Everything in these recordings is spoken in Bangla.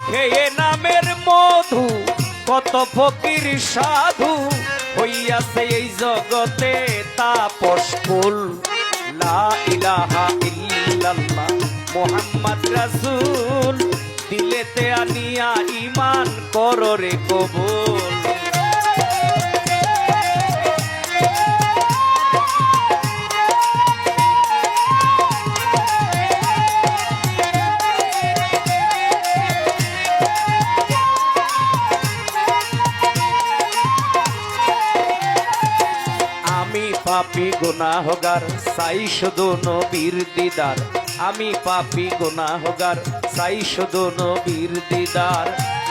খেয়ে নামের মধু কত ফকির সাধু হইয়াছে এই জগতে তাপস কুল। লা ইলাহা ইল্লাল্লাহ মুহাম্মদ রাসূল দিলেতে আনিয়া ঈমান করো রে কবুল। পাপী গুনাহগার চাই শুধু নবীর দিদার, আমি পাপী গুনাহগার চাই শুধু নবীর দিদার।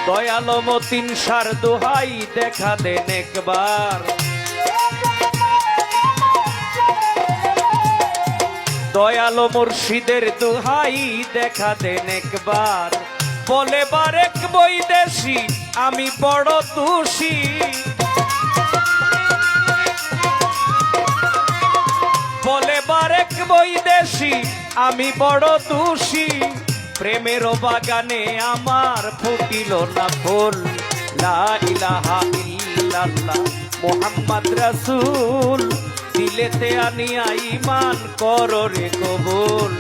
দয়ালো মতিন সার দোহাই দেখা দেন একবার, দয়ালো মুর্শিদের দোহাই দেখা দেন একবার। বলে বারেক বৈদেশি আমি বড় দোষী, বলে বারেক বৈদেশি আমি বড় দোষী। প্রেমের বাগানে আমার ফুটিল না ফুল। লা ইলাহা ইল্লাল্লাহ মুহাম্মদ রাসূল দিলেতে আনিয়া ঈমান করো রে কবুল।